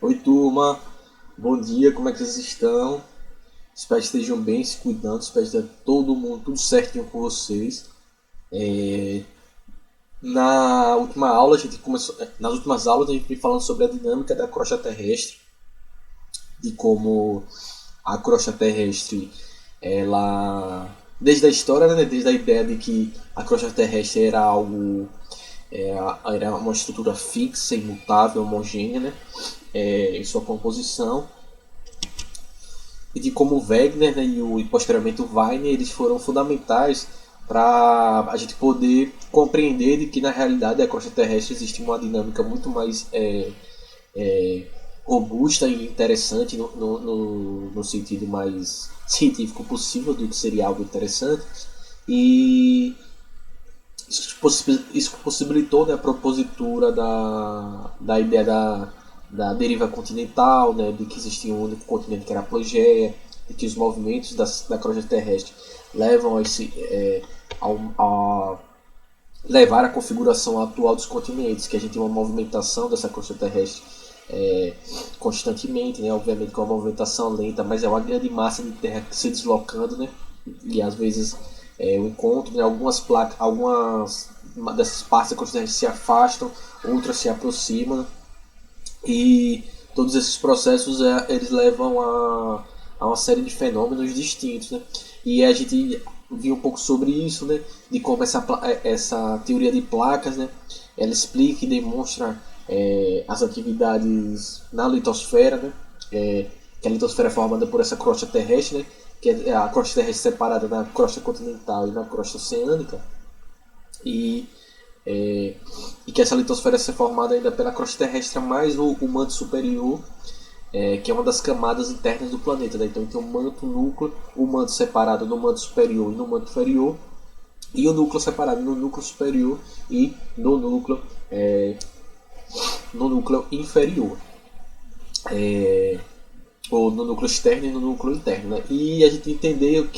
Oi, turma. Bom dia, como é que vocês estão? Espero que estejam bem, se cuidando. Espero que esteja todo mundo, tudo certinho com vocês. Na última aula, a gente começou, nas últimas aulas, a gente vem falando sobre a dinâmica da crosta terrestre, de como a crosta terrestre, ela, desde a história, né, desde a ideia de que a crosta terrestre era algo, era uma estrutura fixa, imutável, homogênea, né, em sua composição, e de como o Wegener, né, e posteriormente o Weiner, eles foram fundamentais para a gente poder compreender de que na realidade a crosta terrestre existe uma dinâmica muito mais é, robusta e interessante no sentido mais científico possível do que seria algo interessante, e isso possibilitou, né, a propositura da ideia da deriva continental, né, de que existia um único continente que era a Pangeia, de que os movimentos da crosta terrestre levam a levar a configuração atual dos continentes, que a gente tem uma movimentação dessa crosta terrestre constantemente, né, obviamente com uma movimentação lenta, mas é uma grande massa de terra se deslocando, né, e às vezes o encontro, né, algumas dessas partes da crosta terrestre se afastam, outras se aproximam, e todos esses processos eles levam a uma série de fenômenos distintos, né? E a gente viu um pouco sobre isso, né? De como essa teoria de placas, né? Ela explica e demonstra as atividades na litosfera, né? Que a litosfera é formada por essa crosta terrestre, né? Que é a crosta terrestre separada na crosta continental e na crosta oceânica, e é, e que essa litosfera é formada ainda pela crosta terrestre mais o manto superior, que é uma das camadas internas do planeta, né? Então tem o manto, o núcleo, o manto separado no manto superior e no manto inferior, e o núcleo separado no núcleo superior e no núcleo inferior, ou no núcleo externo e no núcleo interno, né? E a gente entendeu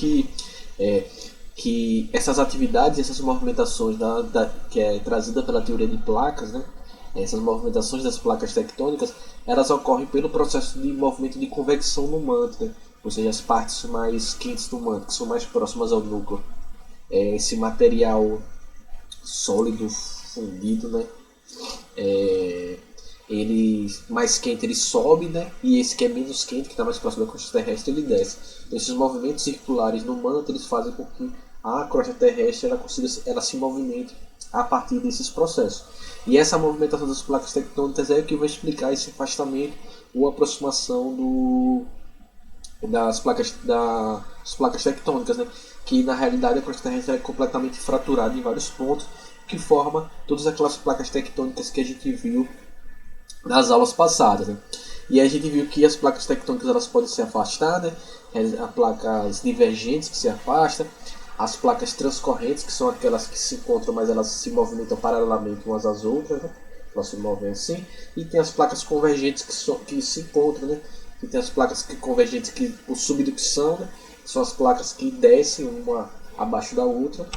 é, que essas atividades, essas movimentações que é trazida pela teoria de placas, né? Essas movimentações das placas tectônicas, elas ocorrem pelo processo de movimento de convecção no manto, né? Ou seja, as partes mais quentes do manto, que são mais próximas ao núcleo. Esse material sólido, fundido, né? É, ele mais quente ele sobe, né? E esse que é menos quente, que está mais próximo da crosta terrestre, ele desce. Então, esses movimentos circulares no manto eles fazem com que a crosta terrestre ela se movimente a partir desses processos. E essa movimentação das placas tectônicas é o que vai explicar esse afastamento ou aproximação das placas tectônicas, né? Que na realidade a crosta terrestre é completamente fraturada em vários pontos, que forma todas aquelas placas tectônicas que a gente viu nas aulas passadas, né? E a gente viu que as placas tectônicas elas podem se afastar, né? As placas divergentes que se afastam, as placas transcorrentes, que são aquelas que se encontram, mas elas se movimentam paralelamente umas às outras, né? Elas se movem assim. E tem as placas convergentes que se encontram, né? E tem as placas convergentes que por subducção, né? Que são as placas que descem uma abaixo da outra,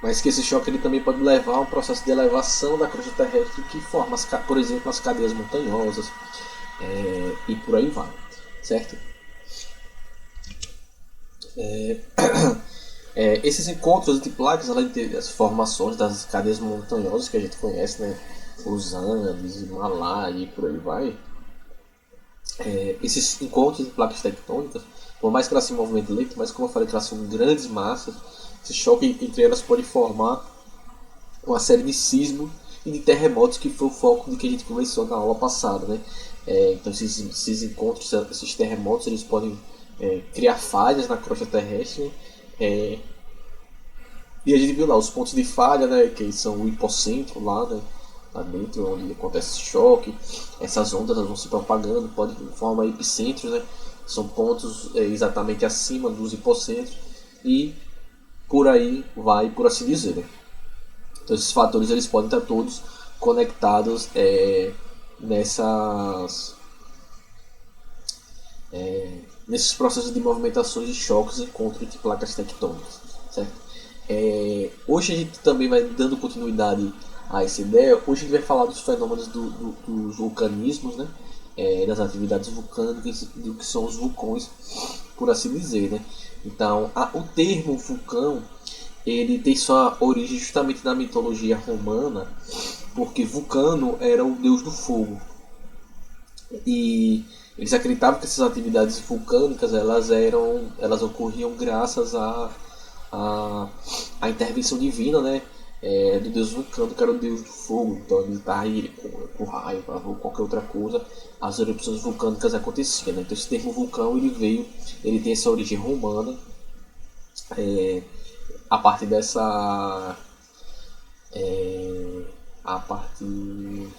mas que esse choque ele também pode levar a um processo de elevação da crosta terrestre que forma, por exemplo, as cadeias montanhosas, e por aí vai, certo? Esses encontros de placas, além de as formações das cadeias montanhosas que a gente conhece, né? Os Andes, Himalaia e por aí vai, esses encontros de placas tectônicas, por mais que elas se movimentem lento, mas como eu falei que elas são grandes massas, esse choque entre elas pode formar uma série de sismos e de terremotos, que foi o foco do que a gente conversou na aula passada, né? Então esses encontros, esses terremotos, eles podem criar falhas na crosta terrestre, né? E a gente viu lá os pontos de falha, né? Que são o hipocentro lá, né? Lá dentro, onde acontece esse choque. Essas ondas elas vão se propagando, pode formar epicentros, né? São pontos exatamente acima dos hipocentros, e por aí vai, por assim dizer, né? Então esses fatores eles podem estar todos conectados nessas, nesses processos de movimentações de choques e encontro entre placas tectônicas, certo? Hoje a gente também vai dando continuidade a essa ideia. Hoje a gente vai falar dos fenômenos dos vulcanismos, né? das atividades vulcânicas, do que são os vulcões, por assim dizer, né? Então, o termo vulcão, ele tem sua origem justamente na mitologia romana, porque Vulcano era o deus do fogo. E eles acreditavam que essas atividades vulcânicas elas ocorriam graças à intervenção divina, né? Do deus Vulcano, que era o deus do fogo. Então ele está aí com raio ou qualquer outra coisa, as erupções vulcânicas aconteciam, né? Então esse termo vulcão ele tem essa origem romana, a partir dessa a partir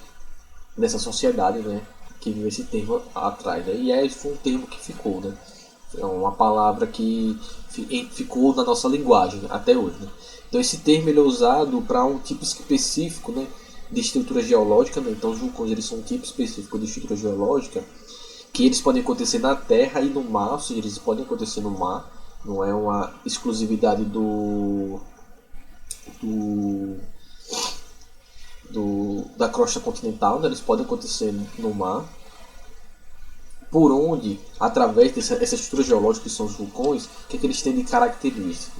dessa sociedade, né, que viu esse termo atrás, né? E foi um termo que ficou, né? É uma palavra que ficou na nossa linguagem até hoje, né? Então esse termo ele é usado para um tipo específico, né, de estrutura geológica, né? Então os vulcões eles são um tipo específico de estrutura geológica que eles podem acontecer na terra e no mar, ou seja, eles podem acontecer no mar, não é uma exclusividade do da crosta continental, né? Eles podem acontecer no mar, por onde, através dessa estrutura geológica que são os vulcões, que eles têm de característica.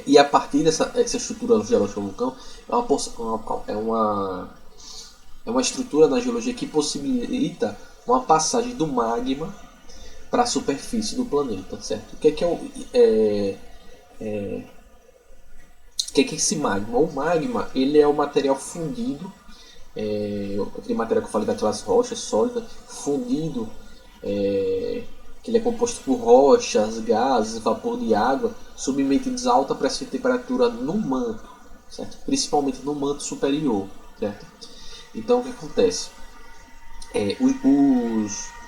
E a partir essa estrutura geológica do vulcão, é uma estrutura na geologia que possibilita uma passagem do magma para a superfície do planeta, certo? O que é esse magma? O magma ele é o material fundido, aquele material que eu falei daquelas rochas sólidas, fundido, que ele é composto por rochas, gases, vapor de água, submetidos a alta pressão e temperatura no manto, certo? Principalmente no manto superior, certo? Então o que acontece?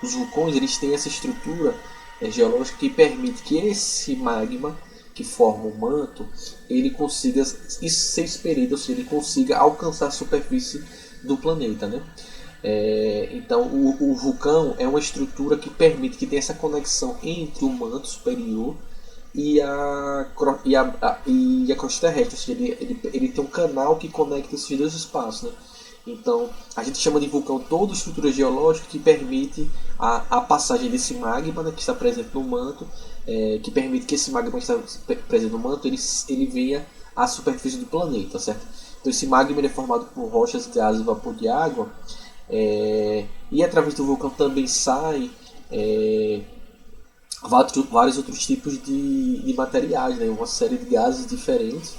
Os vulcões eles têm essa estrutura geológica que permite que esse magma que forma o manto ele consiga ser expelido, ou seja, ele consiga alcançar a superfície do planeta, né? Então o vulcão é uma estrutura que permite que tenha essa conexão entre o manto superior e a crosta terrestre, ou seja, ele tem um canal que conecta esses dois espaços, né? Então a gente chama de vulcão toda estrutura geológica que permite a passagem desse magma, né, que está presente no manto, que permite que esse magma que está presente no manto ele venha à superfície do planeta, certo? Então esse magma ele é formado por rochas, gases e vapor de água, e através do vulcão também sai vários outros tipos de materiais, né? Uma série de gases diferentes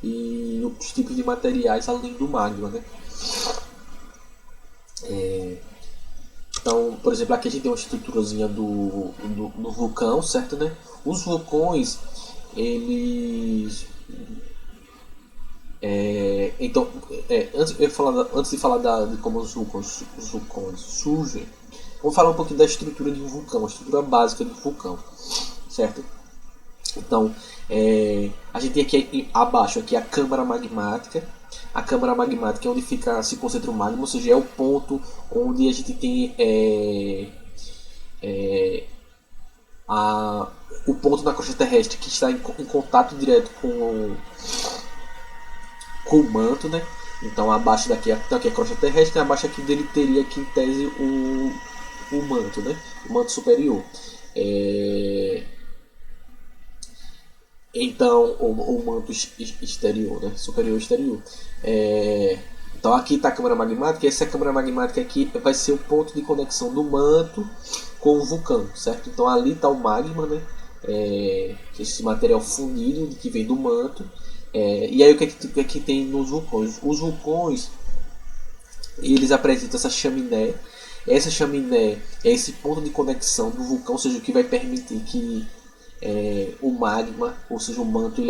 e outros tipos de materiais além do magma, né? Então, por exemplo, aqui a gente tem uma estruturazinha do vulcão, certo, né? Os vulcões, eles... então, antes de falar de como os vulcões surgem, vamos falar um pouquinho da estrutura de um vulcão, a estrutura básica do vulcão, certo? Então, a gente tem aqui abaixo aqui a câmara magmática. A câmara magmática é onde se concentra o magma, ou seja, é o ponto onde a gente tem o ponto na crosta terrestre que está em contato direto com o manto, né? Então abaixo daqui tá aqui a crosta terrestre, e abaixo aqui dele teria aqui em tese o manto, né? O manto superior. Então, o manto exterior, né? Superior e exterior. Então aqui está a câmara magmática, e essa câmara magmática aqui vai ser o ponto de conexão do manto com o vulcão, certo? Então ali está o magma, né? Esse material fundido que vem do manto. E aí o que é que tem nos vulcões? Os vulcões eles apresentam essa chaminé. Essa chaminé é esse ponto de conexão do vulcão, ou seja, o que vai permitir que o magma, ou seja, o manto,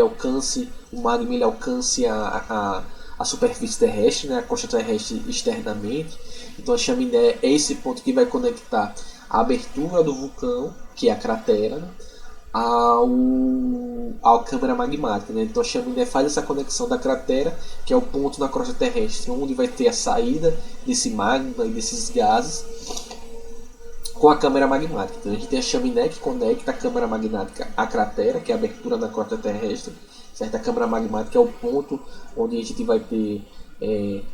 o magma ele alcance a superfície terrestre, né, a crosta terrestre externamente. Então a chaminé é esse ponto que vai conectar a abertura do vulcão, que é a cratera, né, à câmara magmática, né? Então a chaminé faz essa conexão da cratera, que é o ponto na crosta terrestre onde vai ter a saída desse magma e desses gases, com a câmara magmática. Então a gente tem a chaminé que conecta a câmara magmática à cratera, que é a abertura na crosta terrestre, certo? A câmara magmática é o ponto onde a gente vai ter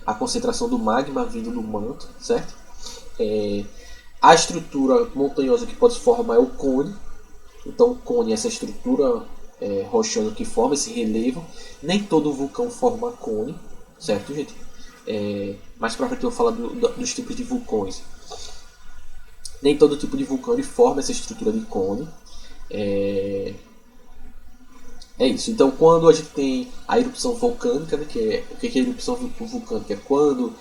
a concentração do magma vindo do manto, certo? A estrutura montanhosa que pode se formar é o cone. Então o cone é essa estrutura rochosa que forma esse relevo. Nem todo vulcão forma cone, certo, gente? Mais pra frente eu vou falar dos tipos de vulcões. Nem todo tipo de vulcão ele forma essa estrutura de cone. É isso. Então, quando a gente tem a erupção vulcânica, né, o que é erupção vulcânica? É quando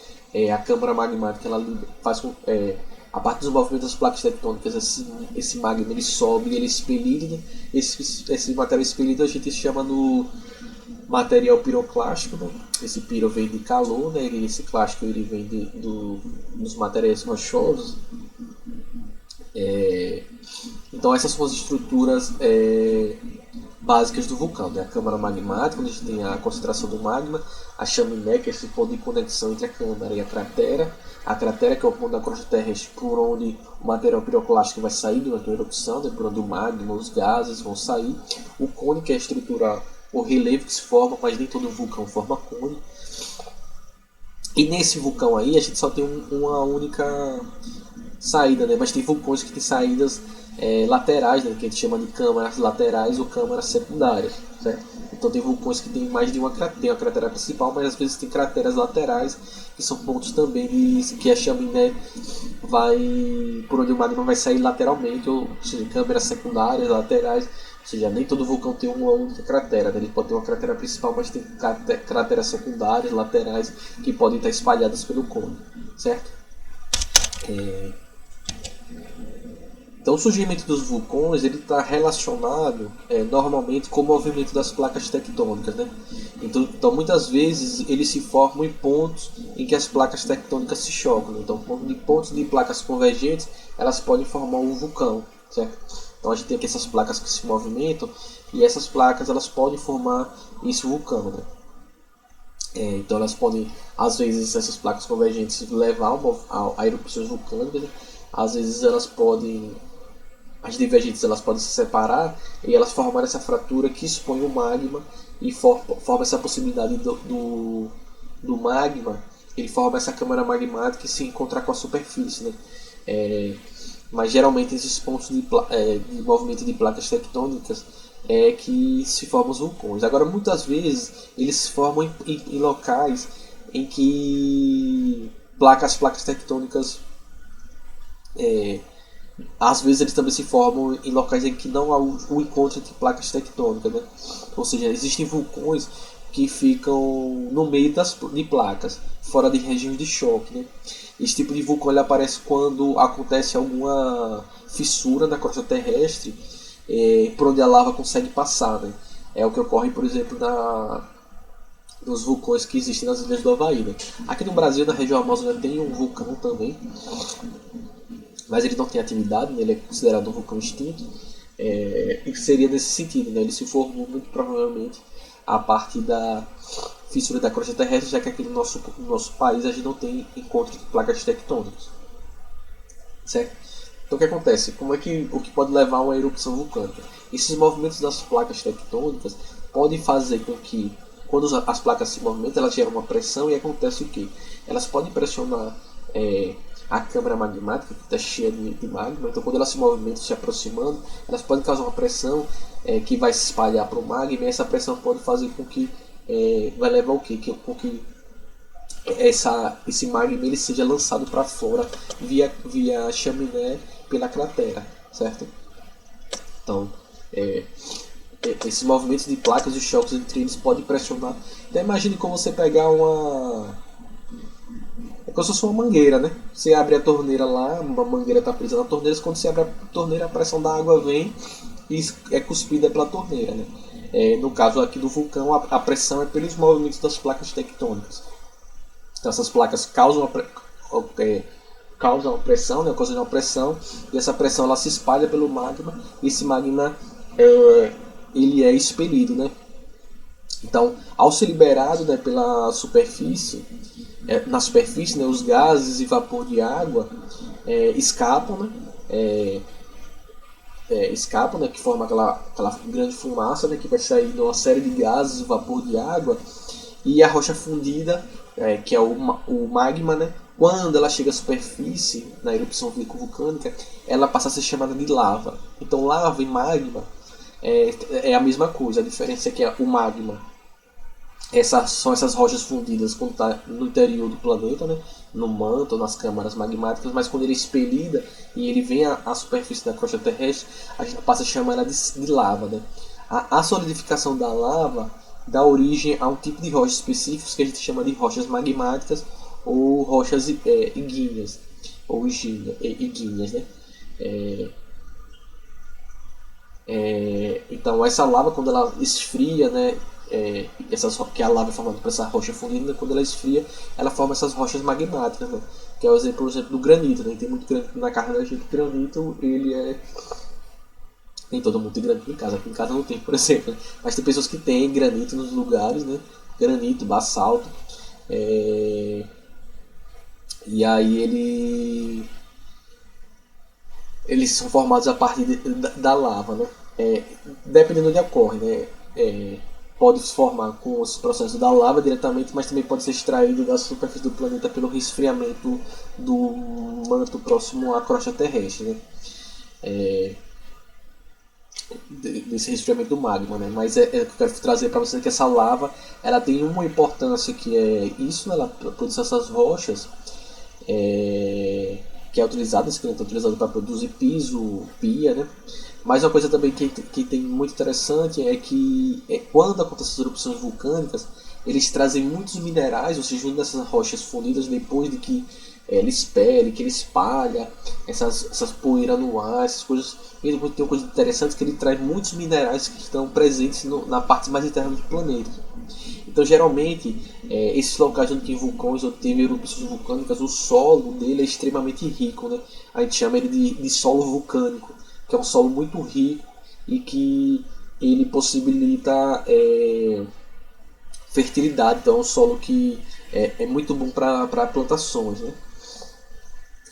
a câmara magmática ela faz com, a partir dos movimentos das placas tectônicas, esse magma ele sobe e ele é expelido. Né? Esse material expelido a gente chama no material piroclástico. Né? Esse piro vem de calor, né? Esse clástico ele vem dos materiais rochosos. Então, essas são as estruturas básicas do vulcão, né? A câmara magmática, onde a gente tem a concentração do magma, a chaminé, que é esse ponto de conexão entre a câmara e a cratera, que é o ponto da crosta terrestre por onde o material piroclástico vai sair durante a erupção, né? Por onde o magma, os gases vão sair, o cone, que é a estrutura, o relevo que se forma, mas nem todo vulcão forma cone. E nesse vulcão aí a gente só tem uma única saída, né? Mas tem vulcões que têm saídas laterais, né? Que a gente chama de câmaras laterais ou câmaras secundárias, certo? Então tem vulcões que tem mais de uma cratera, tem a cratera principal, mas às vezes tem crateras laterais, que são pontos também que a chaminé vai, por onde o magma vai sair lateralmente, ou seja, câmaras secundárias, laterais, ou seja, nem todo vulcão tem uma única cratera, né? Ele pode ter uma cratera principal, mas tem crateras secundárias, laterais, que podem estar espalhadas pelo cone, certo? Então o surgimento dos vulcões ele está relacionado normalmente com o movimento das placas tectônicas, né? Então muitas vezes eles se formam em pontos em que as placas tectônicas se chocam. Né? Então pontos de placas convergentes elas podem formar um vulcão, certo? Então a gente tem aqui essas placas que se movimentam e essas placas elas podem formar esse vulcão, né? Então elas podem, às vezes essas placas convergentes levar a erupções vulcânicas, né? Às vezes as divergentes elas podem se separar e elas formar essa fratura que expõe o magma e forma essa possibilidade do magma, ele forma essa câmara magmática e se encontrar com a superfície, né? Mas geralmente esses pontos de movimento de placas tectônicas é que se formam os vulcões. Agora muitas vezes eles se formam em locais em que as placas tectônicas às vezes eles também se formam em locais em que não há o encontro entre placas tectônicas, né? Ou seja, existem vulcões que ficam no meio de placas, fora de regiões de choque, né? Esse tipo de vulcão ele aparece quando acontece alguma fissura na crosta terrestre por onde a lava consegue passar, né? É o que ocorre, por exemplo, nos vulcões que existem nas ilhas do Havaí, né? Aqui no Brasil, na região amazônica, tem um vulcão também, mas ele não tem atividade, né? Ele é considerado um vulcão extinto, e seria nesse sentido, né? Ele se formou muito provavelmente a partir da fissura da crosta terrestre, já que aqui no nosso país a gente não tem encontro de placas tectônicas, certo? Então o que acontece? O que pode levar a uma erupção vulcânica? Esses movimentos das placas tectônicas podem fazer com que, quando as placas se movimentam, elas geram uma pressão e acontece o quê? Elas podem pressionar a câmara magmática, que está cheia de magma, então quando elas se movimentam, se aproximando, elas podem causar uma pressão que vai se espalhar para o magma, e essa pressão pode fazer com que vai levar o quê? Com que esse magma ele seja lançado para fora via chaminé pela cratera, certo? Então, esses movimentos de placas e os choques entre eles podem pressionar. Então imagine como você pegar é como se fosse uma mangueira, né? Você abre a torneira lá, uma mangueira está presa na torneira, quando você abre a torneira, a pressão da água vem e é cuspida pela torneira, né? No caso aqui do vulcão, a pressão é pelos movimentos das placas tectônicas. Então essas placas causam uma pressão, né? Ocasionam uma pressão, e essa pressão ela se espalha pelo magma, e esse magma ele é expelido, né? Então, ao ser liberado, né, pela superfície, na superfície, né, os gases e vapor de água escapam, né? Escapam, né, que forma aquela grande fumaça, né, que vai sair de uma série de gases e vapor de água, e a rocha fundida, que é o magma, né, Quando ela chega à superfície, na erupção vulcânica, ela passa a ser chamada de lava. Então lava e magma é a mesma coisa, a diferença é que o magma são essas rochas fundidas quando está no interior do planeta, né? No manto, nas câmaras magmáticas, mas quando ele é expelida e ele vem à superfície da crosta terrestre, a gente passa a chamar ela de lava. Né? A solidificação da lava dá origem a um tipo de rochas específicos que a gente chama de rochas magmáticas ou rochas ígneas, ou ígneas, né? Então essa lava, quando ela esfria, né, que a lava é formada por essa rocha fundida, né, quando ela esfria, ela forma essas rochas magmáticas, né, que é o exemplo, por exemplo, do granito. Né, tem muito granito na casa da gente. Granito, ele é... Nem todo mundo tem granito em casa. Aqui em casa não tem, por exemplo. Né, mas tem pessoas que têm granito nos lugares, né, granito, basalto. E aí eles são formados a partir da lava, né? Dependendo de onde ocorre, né? Pode se formar com os processos da lava diretamente, mas também pode ser extraído da superfície do planeta pelo resfriamento do manto próximo à crosta terrestre, né? Desse resfriamento do magma, né? Mas é que eu quero trazer para vocês que essa lava ela tem uma importância que é isso, né? Ela produz essas rochas que é utilizado, esse granito é utilizado para produzir piso, pia, né? Mas uma coisa também que tem muito interessante é que quando acontecem as erupções vulcânicas, eles trazem muitos minerais, ou seja, dessas rochas fundidas depois de que ele espelha, que ele espalha essas poeiras no ar, essas coisas. E tem uma coisa interessante que ele traz muitos minerais que estão presentes na parte mais interna do planeta. Então, geralmente, esses locais onde tem vulcões ou teve erupções vulcânicas, o solo dele é extremamente rico. Né? A gente chama ele de solo vulcânico, que é um solo muito rico e que ele possibilita fertilidade. Então, é um solo que é muito bom para plantações. Né?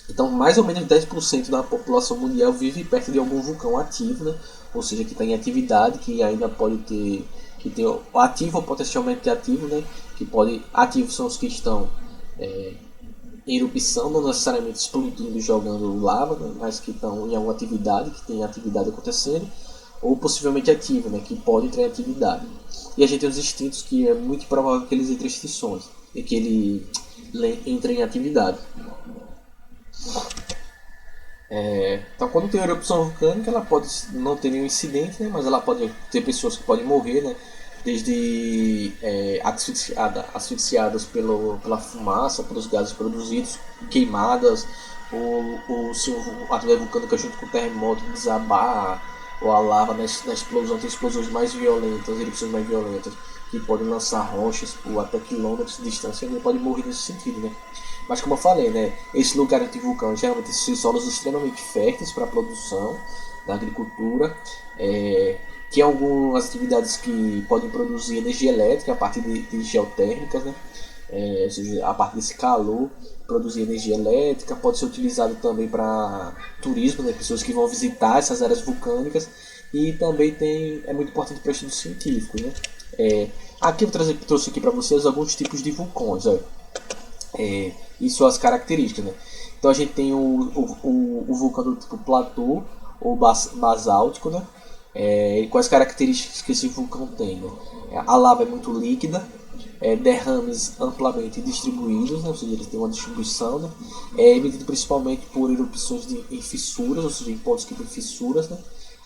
Então, mais ou menos 10% da população mundial vive perto de algum vulcão ativo, né? Ou seja, que está em atividade, que ainda pode ter, que tem o ativo ou potencialmente ativo, né? Que pode, ativos são os que estão em erupção, não necessariamente explodindo e jogando lava, né? Mas que estão em alguma atividade, que tem atividade acontecendo, ou possivelmente ativo, né? Que pode entrar em atividade. E a gente tem os extintos, que é muito provável que eles entrem em extinções e que ele entre em atividade. Então, quando tem uma erupção vulcânica, ela pode não ter nenhum incidente, né, mas ela pode ter pessoas que podem morrer, né, desde asfixiadas pela fumaça, pelos gases produzidos, queimadas, ou se a atividade vulcânica junto com o terremoto desabar, ou a lava na explosão, tem explosões mais violentas, erupções mais violentas, que podem lançar rochas por até quilômetros de distância, e ele pode morrer nesse sentido, né? Mas como eu falei, né, esse lugar de vulcão geralmente são solos extremamente férteis para a produção da agricultura, tem algumas atividades que podem produzir energia elétrica a partir de geotérmicas, né? Ou seja, a partir desse calor produzir energia elétrica, pode ser utilizado também para turismo, né, pessoas que vão visitar essas áreas vulcânicas, e também é muito importante para estudos científicos. Né? Aqui eu trouxe aqui para vocês alguns tipos de vulcões. E suas características. Né? Então a gente tem o vulcão do tipo platô ou basáltico. Né? Quais características que esse vulcão tem? Né? A lava é muito líquida, derrames amplamente distribuídos, né? Ou seja, eles têm uma distribuição. Né? É emitido principalmente por erupções em fissuras, ou seja, em pontos que tem fissuras. Né?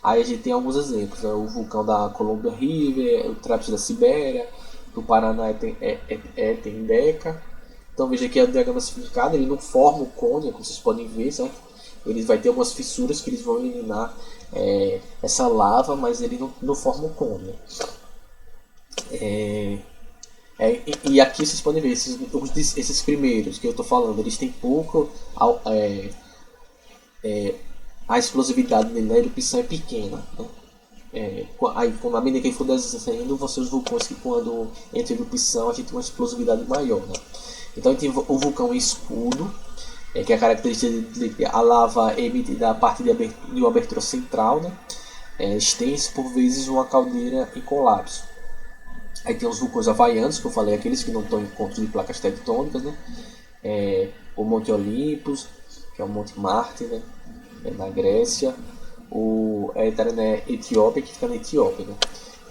Aí a gente tem alguns exemplos, né? O vulcão da Columbia River, o Traps da Sibéria, do Paraná tem Deca. Então veja aqui o diagrama simplificado, ele não forma o cone, como vocês podem ver, certo? Ele vai ter algumas fissuras que eles vão eliminar essa lava, mas ele não forma o cone. E aqui vocês podem ver, esses primeiros que eu estou falando, eles têm pouco... a explosividade da erupção é pequena. Né? Aí, à medida que ele for descendo, vão ser os vulcões que quando entra em erupção a gente tem uma explosividade maior. Né? Então a gente tem o vulcão escudo, que é a característica de a lava emitida a partir de uma abertura central, né? Extensa por vezes uma caldeira em colapso. Aí tem os vulcões havaianos, que eu falei, aqueles que não estão em pontos de placas tectônicas, né? o Monte Olympus, que é o Monte Marte, né? Na Grécia, o Eterné Etiópia, que fica na Etiópia, né?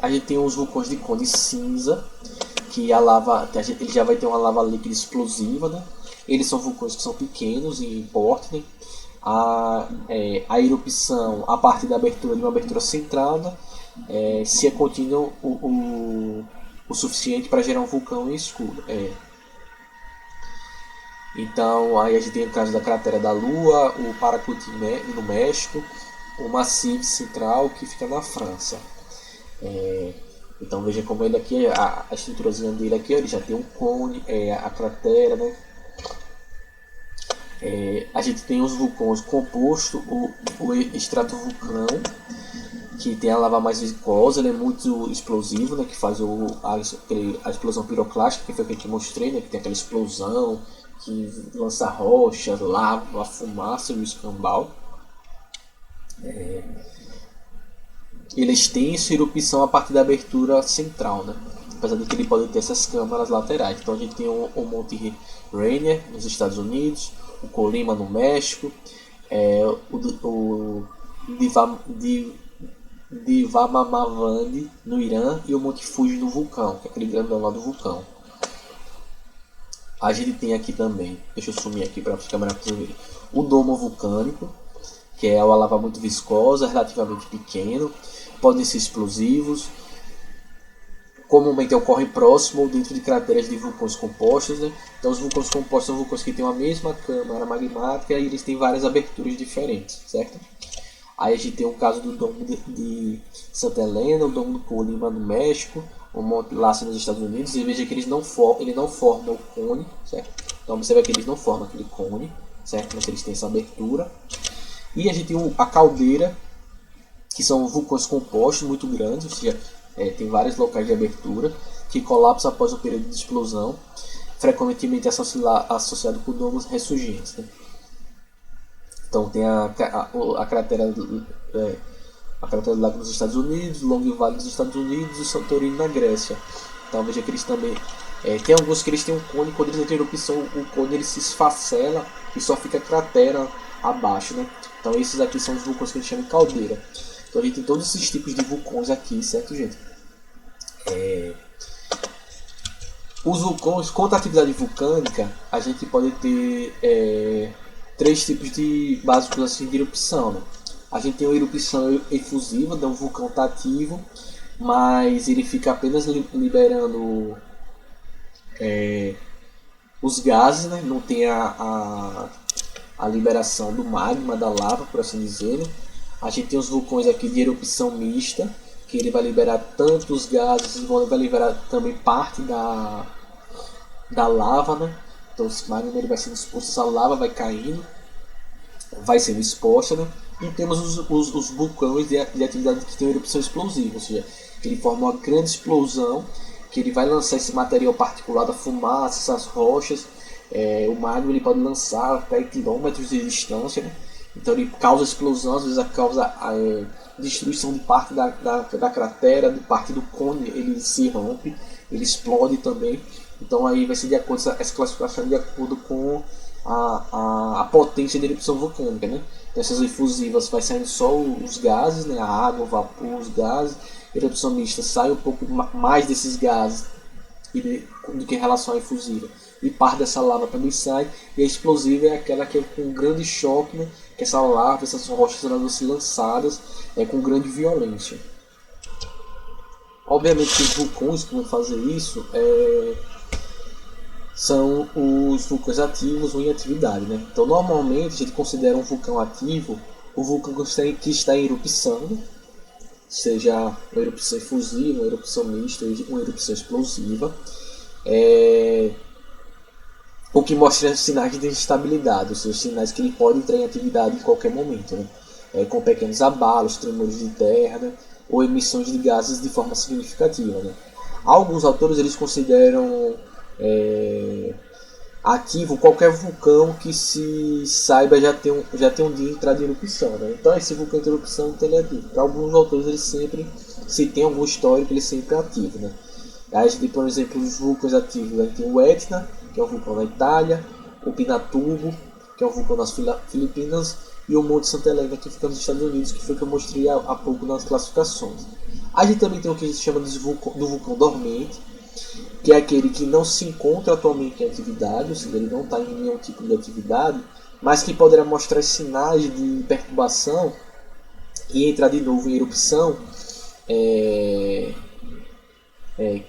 A gente tem os vulcões de cone cinza, que a lava, ele já vai ter uma lava líquida explosiva, né? Eles são vulcões que são pequenos em porte, né? A erupção a partir da abertura de uma abertura central, né? Se é contínua o suficiente para gerar um vulcão escuro. Então, aí a gente tem o caso da cratera da Lua, o Paracuti no México, o Massif Central, que fica na França. Então veja como ele aqui, a estruturazinha dele aqui, ele já tem um cone, a cratera, né? A gente tem os vulcões compostos, o estratovulcão, que tem a lava mais viscosa, ele é muito explosivo, né? Que faz a explosão piroclástica, que foi o que eu te mostrei, né? Que tem aquela explosão que lança rochas, lava, fumaça e o escambau. Ele é extenso e erupção a partir da abertura central, né? Apesar de que ele pode ter essas câmaras laterais. Então a gente tem o Monte Rainier nos Estados Unidos, o Colima no México, o Divamamavandi no Irã e o Monte Fuji no vulcão, que é aquele grandão lá do vulcão. A gente tem aqui também, deixa eu sumir aqui para ficar melhor para vocês verem, o domo vulcânico, que é uma lava muito viscosa, relativamente pequeno, podem ser explosivos, comumente ocorrem próximo ou dentro de crateras de vulcões compostos, né? Então os vulcões compostos são vulcões que têm a mesma câmara magmática e eles têm várias aberturas diferentes, certo? Aí a gente tem o caso do domo de Santa Helena, o domo do Colima no México, o Monte Lasso nos Estados Unidos, e veja que ele não forma o cone, certo? Então observa que eles não formam aquele cone, certo? Mas eles têm essa abertura. E a gente tem a caldeira, que são vulcões compostos muito grandes, ou seja, tem vários locais de abertura, que colapsam após um período de explosão, frequentemente associado com domos ressurgentes, né? Então tem a cratera do lago nos Estados Unidos, Long Valley nos Estados Unidos e Santorini na Grécia. Então veja que eles também tem alguns que eles têm um cone, quando eles entram em erupção, o cone ele se esfacela e só fica a cratera abaixo, né? Então esses aqui são os vulcões que a gente chama de caldeira. Então a gente tem todos esses tipos de vulcões aqui, certo, gente? Os vulcões, quanto à atividade vulcânica, a gente pode ter três tipos de básicos assim de erupção, né? A gente tem uma erupção efusiva, então o vulcão está ativo, mas ele fica apenas liberando os gases, né? Não tem a liberação do magma, da lava, por assim dizer, né? A gente tem os vulcões aqui de erupção mista, que ele vai liberar tanto os gases e vai liberar também parte da lava, né? Então esse magma ele vai sendo exposto, essa lava vai caindo, vai sendo exposta, né? E temos os vulcões de atividade que tem erupção explosiva, ou seja, ele forma uma grande explosão, que ele vai lançar esse material particulado, a fumaça, essas rochas, o magma ele pode lançar até quilômetros de distância, né? Então ele causa explosão, às vezes causa destruição de parte da cratera, de parte do cone, ele se rompe, ele explode também. Então aí vai ser de acordo essa classificação de acordo com a potência da erupção vulcânica, né? Então, essas efusivas vai saindo só os gases, né? A água, o vapor, os gases. Erupção mista sai um pouco mais desses gases do que em relação à efusiva. E parte dessa lava também sai. E a explosiva é aquela que é com um grande choque, né? Que essa lava, essas rochas elas vão ser lançadas com grande violência. Obviamente que os vulcões que vão fazer isso são os vulcões ativos ou em atividade, né? Então normalmente a gente considera um vulcão ativo o vulcão que está em erupção, seja uma erupção efusiva, uma erupção mista, uma erupção explosiva, o que mostra sinais de instabilidade, ou seja, sinais que ele pode entrar em atividade em qualquer momento, né? Com pequenos abalos, tremores de terra, né? Ou emissões de gases de forma significativa, né? Alguns autores eles consideram ativo qualquer vulcão que se saiba já tem um dia de entrada em erupção, né? Então esse vulcão de erupção então, ele é ativo. Para alguns autores eles sempre, se tem algum histórico, ele sempre é ativo, né? Aí a gente tem, por exemplo, os vulcões ativos, a gente tem o Etna, que é um vulcão na Itália, o Pinatubo, que é um vulcão nas Filipinas, e o Monte Santa Helena, que fica nos Estados Unidos, que foi que eu mostrei há pouco nas classificações. A gente também tem o que a gente chama do vulcão dormente, que é aquele que não se encontra atualmente em atividade, ou seja, ele não está em nenhum tipo de atividade, mas que poderá mostrar sinais de perturbação e entrar de novo em erupção,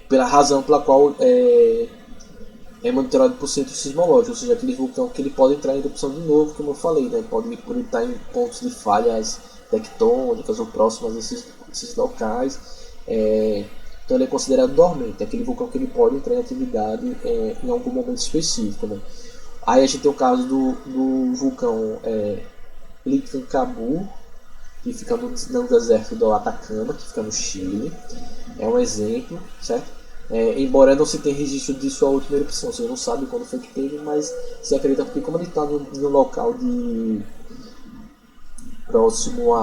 pela razão pela qual é monitorado por centro sismológico, ou seja, aquele vulcão que ele pode entrar em erupção de novo, como eu falei, né? Pode estar em pontos de falhas tectônicas ou próximas desses locais. Então ele é considerado dormente, é aquele vulcão que ele pode entrar em atividade em algum momento específico. Né? Aí a gente tem o caso do vulcão Licancabur, que fica no deserto do Atacama, que fica no Chile. É um exemplo, certo? Embora não se tenha registro de sua última erupção, você não sabe quando foi que teve, mas se acredita que como ele está num local próximo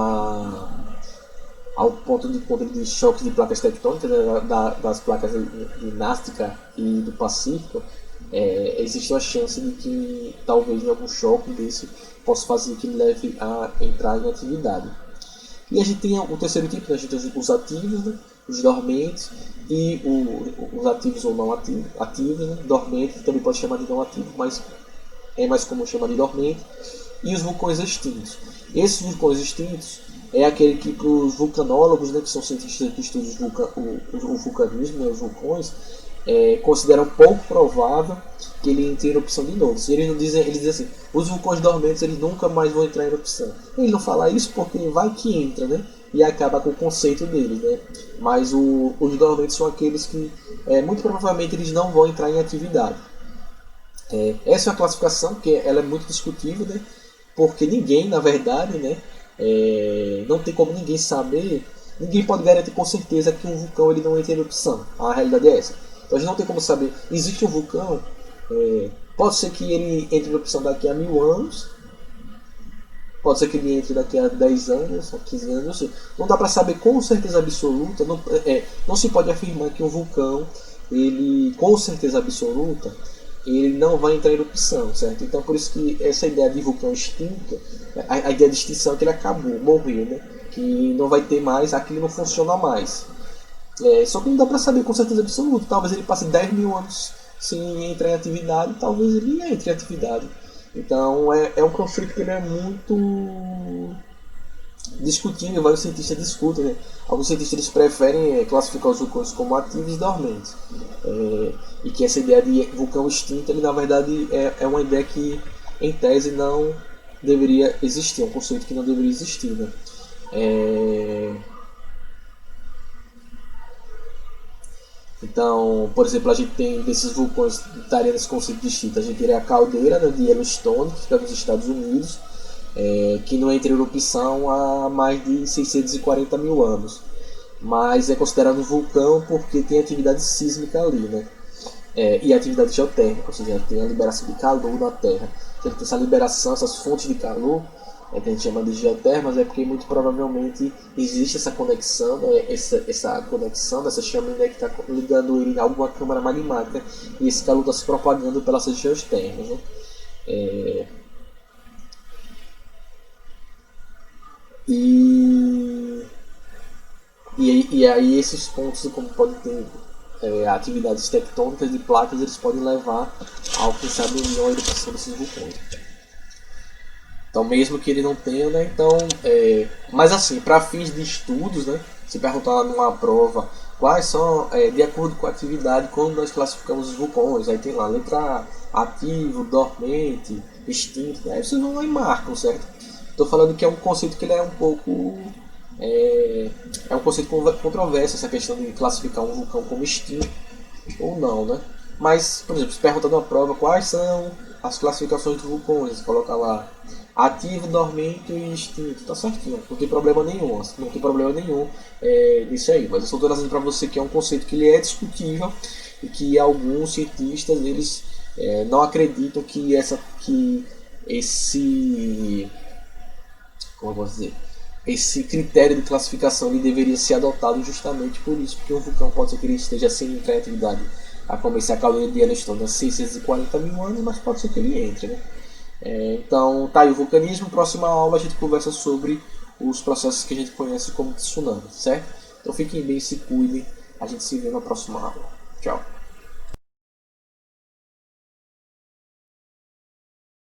ao ponto de encontro de choques de placas tectônicas, né, das placas de Nazca e do Pacífico, existe uma chance de que talvez em algum choque desse possa fazer que ele leve a entrar em atividade. E a gente tem o terceiro tipo, né? A gente tem os ativos, né? Os dormentes e os ativos ou não ativos, né? Dormente também pode chamar de não ativo, mas é mais comum chamar de dormente, e os vulcões extintos. Esses vulcões extintos é aquele que para os vulcanólogos, né, que são cientistas que estudam o vulcanismo, né, os vulcões, consideram pouco provável que ele entre em erupção de novo. Eles dizem assim, os vulcões dormentes eles nunca mais vão entrar em erupção. Ele não fala isso porque vai que entra, né? E acaba com o conceito deles, né? Mas os dormentes são aqueles que muito provavelmente eles não vão entrar em atividade. Essa é uma classificação que ela é muito discutível, né? Porque ninguém, na verdade, né? Não tem como ninguém saber, ninguém pode garantir com certeza que um vulcão ele não entra em erupção. A realidade é essa. Então a gente não tem como saber. Existe um vulcão, pode ser que ele entre em erupção daqui a 1000 anos, pode ser que ele entre daqui a 10 anos, a 15 anos, não sei. Não dá para saber com certeza absoluta, não se pode afirmar que um vulcão, ele com certeza absoluta, ele não vai entrar em erupção, certo? Então por isso que essa ideia de vulcão extinto, a ideia de extinção é que ele acabou, morreu, né? Que não vai ter mais, aquilo não funciona mais. Só que não dá para saber com certeza absoluta. Talvez ele passe 10.000 anos sem entrar em atividade, talvez ele entre em atividade. Então é um conceito que ele é muito discutível, vários cientistas discutem, né? Alguns cientistas eles preferem classificar os vulcões como ativos e dormentes, e que essa ideia de vulcão extinto, ele na verdade é uma ideia que em tese não deveria existir, é um conceito que não deveria existir, né? Então, por exemplo, a gente tem desses vulcões que estaria nesse conceito de extinto, a gente teria a caldeira, né, de Yellowstone, que fica nos Estados Unidos, que não entra em erupção há mais de 640 mil anos, mas é considerado um vulcão porque tem atividade sísmica ali, né? E atividade geotérmica, ou seja, tem a liberação de calor na Terra. Então, tem essa liberação, essas fontes de calor, que a gente chama de geotermas, é porque muito provavelmente existe essa conexão, né? essa conexão dessa chaminé que está ligando ele a alguma câmara magmática, e esse calor está se propagando pelas geotermas, né? E aí esses pontos, como podem ter atividades tectônicas de placas, eles podem levar ao que sabe a erupção desses vulcões. Então, mesmo que ele não tenha, né? Então, mas assim, para fins de estudos, né? Se perguntar numa prova quais são, de acordo com a atividade, como nós classificamos os vulcões, aí tem lá letra A, ativo, dormente, extinto, né? Aí vocês vão lá e marcam, certo? Estou falando que é um conceito que ele é um pouco um conceito controverso, essa questão de classificar um vulcão como extinto ou não, né? Mas, por exemplo, se perguntar numa prova quais são as classificações dos vulcões, coloca lá ativo, dormente e extinto, tá certinho, não tem problema nenhum, nisso aí. Mas eu estou trazendo para você que é um conceito que ele é discutível e que alguns cientistas eles não acreditam que como eu posso dizer, esse critério de classificação ele deveria ser adotado justamente por isso, porque um vulcão pode ser que ele esteja sem entrar em atividade a começar a caloria de Yellowstone a 640 mil anos, mas pode ser que ele entre, né? Então, tá aí o vulcanismo. Próxima aula a gente conversa sobre os processos que a gente conhece como tsunami, certo? Então fiquem bem, se cuidem. A gente se vê na próxima aula.